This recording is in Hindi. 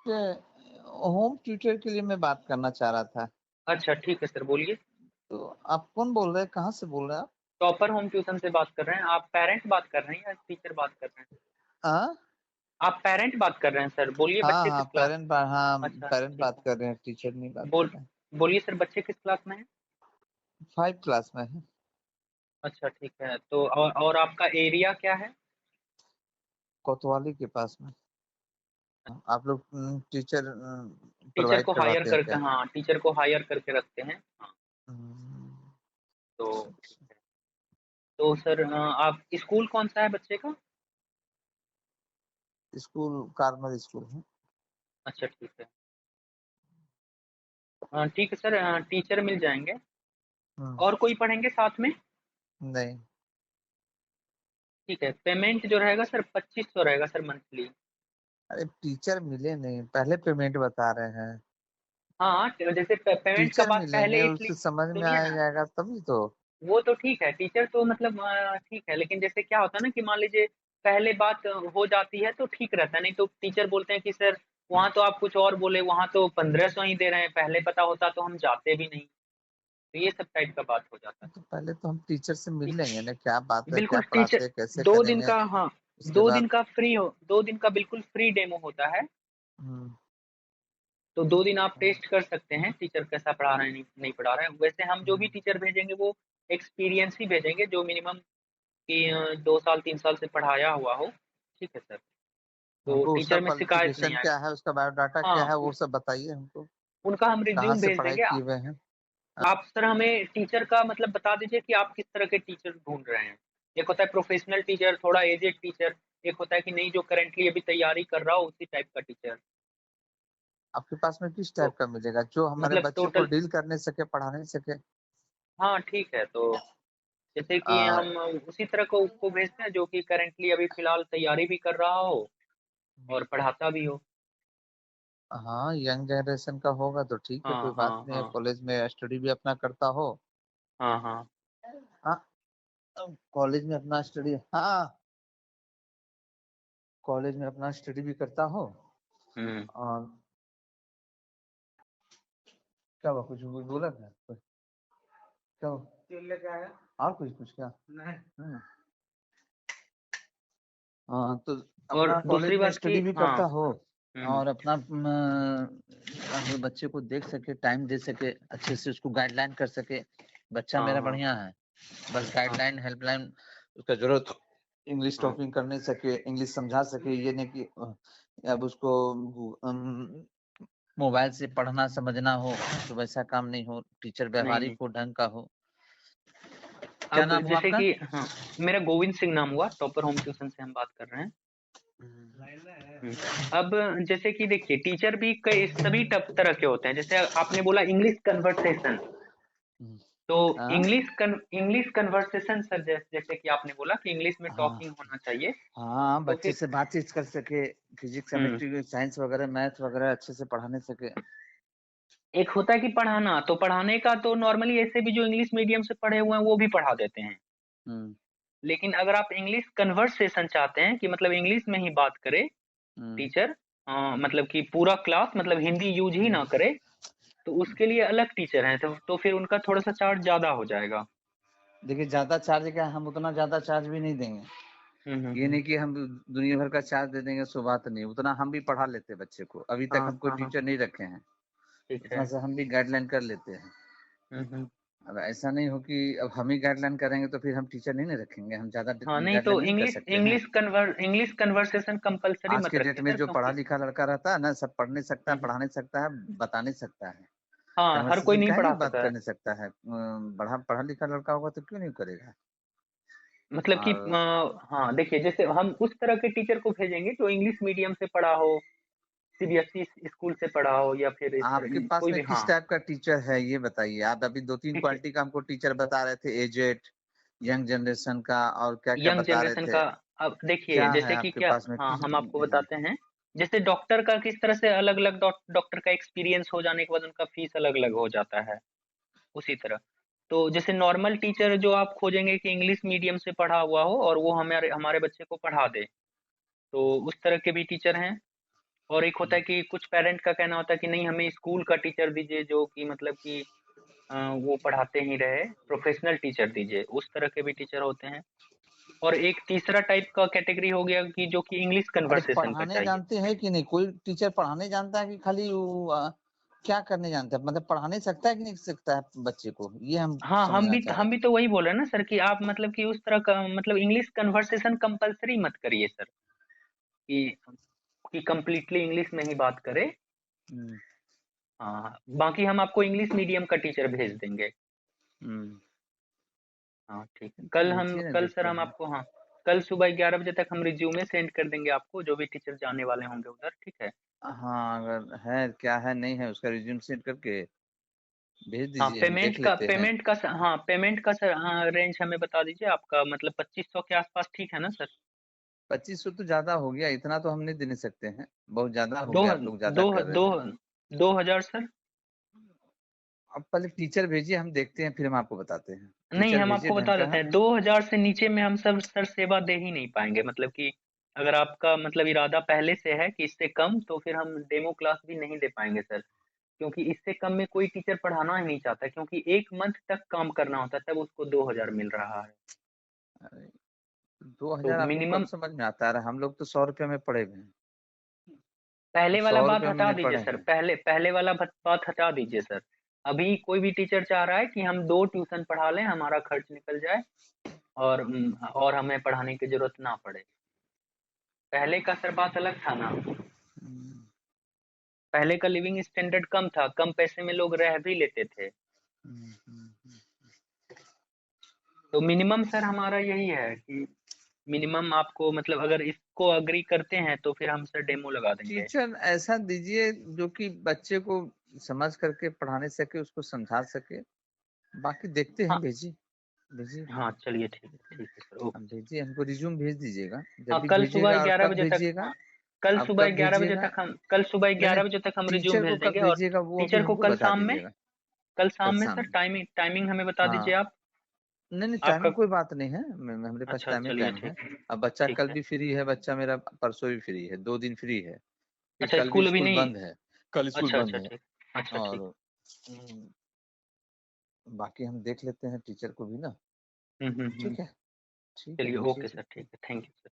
होम ट्यूटर के लिए मैं बात करना चाह रहा था। अच्छा, ठीक है सर, बोलिए। तो आप कौन बोल रहे हैं? कहाँ से बोल रहे हैं आप? टॉपर होम ट्यूशन से बात कर रहे हैं। आप पेरेंट बात कर रहे हैं या टीचर बात कर रहे हैं? हाँ? आप पेरेंट बात कर रहे हैं सर, बोलिए हाँ, बच्चे हाँ, किस क्लास। हाँ, अच्छा, पेरेंट ठीक बात है। कर रहे हैं, टीचर नहीं बात कर बोल रहे हैं। बोलिए सर, बच्चे किस क्लास में हैं? 5 क्लास में है। अच्छा, ठीक है। तो और आपका एरिया क्या है? कोतवाली के पास में। आप लोग टीचर टीचर प्रोवाइड को हायर करवाते हैं करके, क्या? हाँ, टीचर को हायर करके रखते हैं। हाँ, हम्म, तो ठीक है। तो सर आप स्कूल कौन सा है बच्चे का? स्कूल कार्मल स्कूल है। अच्छा, ठीक है। ठीक है सर, टीचर मिल जाएंगे। हम्म, और कोई पढ़ेंगे साथ में? नहीं। ठीक है, पेमेंट जो रहेगा सर 2500 रहेगा सर, मंथली। अरे टीचर मिले नहीं, पहले पेमेंट बता रहे हैं। हाँ, तो जैसे पेमेंट का टीचर बात मिलेंगे, पहले इसलिए उससे समझ में सुनिए आ ना। जाएगा तभी तो। वो तो ठीक है, टीचर तो मतलब ठीक है, लेकिन जैसे क्या होता है ना कि मान लीजिए पहले बात हो जाती है तो ठीक रहता है, नहीं तो टीचर बोलते हैं कि सर वहाँ तो आप कुछ और बोले, वहाँ तो 1500 ही दे रहे हैं, पहले पता होता तो हम जाते भी नहीं। तो ये सब टाइप का बात हो जाता है। तो पहले तो हम टीचर से मिल ठीक, लेंगे ना, क्या बात है, क्या बिल्कुल पढ़ाते टीचर। हैं, कैसे 2 दिन करेंगे। का, हाँ, उसके बाद 2 दिन का बिल्कुल फ्री डेमो होता है। हम्म, तो 2 दिन आप टेस्ट कर सकते हैं टीचर कैसा पढ़ा रहे हैं, नहीं पढ़ा रहे हैं। वैसे हम जो भी हम्म, टीचर भेजेंगे वो एक्सपीरियंस ही भेजेंगे, जो मिनिमम कि 2 साल 3 साल से पढ़ाया हुआ हो। ठीक है सर, तो हमको उसका टीचर में शिकायत नहीं क्वालिफिकेशन क्या है, आएगा। उसका बायोडाटा क्या हाँ, है, वो सब बताइए हमको। उनका हम कहाँ रिज्यूम से भेज पढ़ाई देंगे। किए हुए हैं? आप सर हमें टीचर का मतलब बता दीजिए कि आप किस तरह के टीचर ढूंढ रहे हैं। एक होता है प्रोफेशनल टीचर, थोड़ा एजेड टीचर। एक होता है कि नहीं, जो करेंटली अभी तैयारी कर रहा हो उसी टाइप का टीचर। आपके पास में किस तो टाइप का मिलेगा, जो हमारे मतलब बच्चे को टोटल, डील करने सके, पढ़ाने सके? हाँ ठीक है। तो जैसे कि आ, हम उसी तरह को भेजते हैं जो कि करेंटली अभी फिलहाल तैयारी भी कर रहा हो और पढ़ाता भी हो। हाँ, यंग जनरेशन का होगा तो ठीक है, हाँ कोई बात हाँ नहीं है, हाँ कॉलेज में स्टडी भी अपना करता हो। हाँ हाँ। हाँ, कॉलेज में अपना स्टडी, हाँ, कॉलेज में अपना स्टडी भी करता हो। हम्म। और क्या हुआ, कुछ बोला था क्या लेके आया? और कुछ कुछ क्या नहीं। हाँ, तो और अपना कॉलेज दूसरी में बात कि स्टडी भी हाँ। करता हो हम्म। और अपना बच्चे को देख सके, टाइम दे सके, अच्छे से उसको गाइडलाइन कर सके। बच्चा हाँ मेरा हाँ बढ़िया है, बस हाँ गाइडलाइन हेल्पलाइन उसका जरूरत हो। इंग्लिश हाँ टॉकिंग करने सके, इंग्लिश समझा सके, ये नहीं कि अब उसको मोबाइल से पढ़ना समझना हो, तो वैसा काम नहीं हो, टीचर नहीं व्यवहारिक नहीं। हो, ढंग का हो। क्या अब नाम हुआ जैसे आपका? कि हाँ, मेरा गोविंद सिंह नाम हुआ, टॉपर होम ट्यूशन से हम बात कर रहे हैं। अब जैसे कि देखिए टीचर भी कई सभी तरह के होते हैं। जैसे आपने बोला इंग्लिश कन्वर्सेशन, हम्म, तो हाँ, इंग्लिश कन्वर्सेशन सर, जैसे कि आपने बोला कि इंग्लिश में हाँ, टॉकिंग होना चाहिए। हाँ, तो बच्चे फिर से बातचीत कर सके, फिजिक्स हम्म, केमिस्ट्री साइंस वगैरह मैथ वगैरह अच्छे से पढ़ाने सके। एक होता है कि पढ़ाना, तो पढ़ाने का तो नॉर्मली ऐसे भी जो इंग्लिश मीडियम से पढ़े हुए हैं वो भी पढ़ा देते हैं। हम्म, लेकिन अगर आप इंग्लिश कन्वर्सेशन चाहते हैं कि मतलब इंग्लिश में ही बात करे हम्म, टीचर, मतलब कि पूरा क्लास मतलब हिंदी यूज ही हम्म। ना करे, तो उसके लिए अलग टीचर हैं। तो फिर उनका थोड़ा सा चार्ज ज्यादा हो जाएगा। देखिए, ज्यादा चार्ज क्या, हम उतना ज्यादा चार्ज भी नहीं देंगे। ये हम्म। नहीं कि हम दुनिया भर का चार्ज दे देंगे, सो बात नहीं, उतना हम भी पढ़ा लेते बच्चे को, अभी तक हाँ हम कोई हाँ हाँ, टीचर नहीं रखे हैं। ठीक उतना है। से हम भी गाइडलाइन कर लेते हैं। हम्म। अब ऐसा नहीं हो कि अब हम ही गाइडलाइन करेंगे तो फिर हम टीचर नहीं ना रखेंगे, हम ज्यादा हाँ, नहीं तो गाइडलाइन नहीं कर सकते हैं। इंग्लिश कन्वर्सेशन कंपलसरी आज मत के डेट रखिए में सर, जो पढ़ा क्योंकि लिखा लड़का रहता है ना, सब पढ़ नहीं सकता है, हम्म, पढ़ा नहीं सकता है, बता नहीं सकता है। हाँ, हर कोई कन्वर्सेशन नहीं काहे पढ़ा नहीं बात सकता है। करने सकता है, पढ़ा पढ़ा लिखा लड़का होगा तो क्यों नहीं करेगा। मतलब कि और हाँ देखिए, जैसे हम उस तरह के टीचर को भेजेंगे जो इंग्लिश मीडियम से पढ़ा हो, सीबीएसई स्कूल से पढ़ा हो, या फिर इस आपके तरह पास कोई में भी। किस हाँ, टाइप का टीचर है, ये बताइए। आप अभी दो तीन देखिए क्वालिटी का हमको टीचर बता रहे थे, एजेड, यंग जनरेशन का, और क्या क्या यंग बता रहे जनरेशन थे। का। अब देखिए क्या है जैसे कि आपके क्या, पास में, हाँ किस हम आपको हाँ। बताते हैं। जैसे डॉक्टर का किस तरह से अलग अलग डॉक्टर का एक्सपीरियंस हो जाने के बाद उनका फीस अलग अलग हो जाता है, उसी तरह। तो जैसे नॉर्मल टीचर जो आप खोजेंगे कि इंग्लिश मीडियम से पढ़ा हुआ हो और वो हमारे हमारे बच्चे को पढ़ा दे, तो उस तरह के भी टीचर हैं। और एक होता है कि कुछ पेरेंट का कहना होता है कि नहीं हमें स्कूल का टीचर दीजिए जो कि मतलब कि वो पढ़ाते ही रहे, प्रोफेशनल टीचर दीजिए, उस तरह के भी टीचर होते हैं। और एक तीसरा टाइप का कैटेगरी हो गया कि जो कि इंग्लिश अरे कन्वर्सेशन का पढ़ाने चाहिए। जानते हैं कि नहीं? कोई टीचर पढ़ाने जानता है कि खाली वो क्या करने जानता है? मतलब पढ़ाने सकता है कि नहीं सकता है बच्चे को, ये हम हाँ, समझना चाह रहे हम भी तो वही बोल रहे हैं ना सर कि आप मतलब कि उस तरह का मतलब इंग्लिश कन्वर्सेशन कंपलसरी मत करिए सर, कि कंप्लीटली इंग्लिश में ही बात करे। थे। हाँ, बाकी हम आपको इंग्लिश मीडियम का टीचर भेज देंगे। हम्म, हाँ ठीक है, भेजिए ना, कल सर देखते हम हैं। आपको, हाँ कल सुबह 11 बजे तक हम रिज्यूमे सेंड कर देंगे आपको, जो भी टीचर जाने वाले होंगे उधर, ठीक है। हाँ, अगर है क्या है नहीं है उसका रिज्यूम सेंड करके भेज हाँ, दीजिए, हम देख लेते हैं। हाँ पेमेंट का सर, हाँ रेंज हमें बता दीजिए आपका, मतलब 2500 के आसपास ठीक है ना सर? 2500 तो ज्यादा हो गया, इतना तो हम नहीं दे नहीं सकते हैं, बहुत ज्यादा हो दो गया, आप लोग ज्यादा दो कर रहे दो हैं। 2000 सर? अब पहले टीचर भेजिए, हम देखते हैं, फिर हम आपको बताते हैं। नहीं, टीचर हम भेजिए आपको ढंग बता का देते है। हैं, 2000 से नीचे में हम सब सर सेवा दे ही नहीं पाएंगे, मतलब कि अगर आपका मतलब इरादा पहले से है कि इससे कम, तो फिर हम डेमो क्लास भी नहीं दे पाएंगे सर, क्योंकि इससे कम में कोई टीचर पढ़ाना ही नहीं चाहता, क्योंकि 1 मंथ तक काम करना होता है तब उसको 2000 मिल रहा है। अरे, तो 2000 आपको कब मिनिमम समझ में आता है? हम लोग तो 100 रुपये में पढ़े हुए हैं। पहले वाला सौ बात रुपये में हटा नहीं दीजिए पढ़े सर, हैं। पहले वाला बात हटा दीजिए सर। अभी कोई भी टीचर चाह रहा है कि हम 2 ट्यूशन पढ़ा लें, हमारा खर्च निकल जाए, और हमें पढ़ाने की जरूरत ना पड़े। पहले का सर बात अलग था ना, हम्म, पहले का लिविंग स्टैंडर्ड कम था, कम पैसे में लोग रह भी लेते थे। हम्म, हम्म। तो मिनिमम सर हमारा यही है कि मिनिमम आपको मतलब अगर इसको अग्री करते हैं तो फिर हम सर डेमो लगा देंगे। टीचर ऐसा दीजिए जो कि बच्चे को समझ करके पढ़ाने सके, उसको समझा सके। बाकी देखते हैं, हाँ भेजिए, भेजिए। हाँ, चलिए ठीक है सर, अब ओके। भेजिए, हमको रिज्यूम भेज दीजिएगा, जब हाँ, भी भेजिएगा, और कब भेजिएगा। अब कब भेजिएगा? कल सुबह नहीं नहीं, 11 बजे तक हम रिज्यूम टीचर को भेज कब देंगे, और भेजिएगा वो भी टीचर को हमको बता दीजिएगा। कल कल शाम में शाम सर में। टाइमिंग हमें बता दीजिए हाँ, आप। नहीं नहीं, आपका, टाइमिंग कोई बात नहीं है, हमारे पास अच्छा टाइमिंग चलिए टाइम है। ठीक है, अब बच्चा ठीक कल है। भी फ्री है, बच्चा मेरा परसों भी फ्री है, 2 दिन फ्री है, फिर अच्छा, कल भी स्कूल अभी स्कूल नहीं? बंद है। कल स्कूल अच्छा बंद अच्छा है। ठीक, अच्छा ठीक। और बाकी हम देख लेते हैं टीचर को भी ना। हम्म। ठीक है, ठीक है, चलिए भेजिए ओके फिर। सर, ठीक है, थैंक यू सर।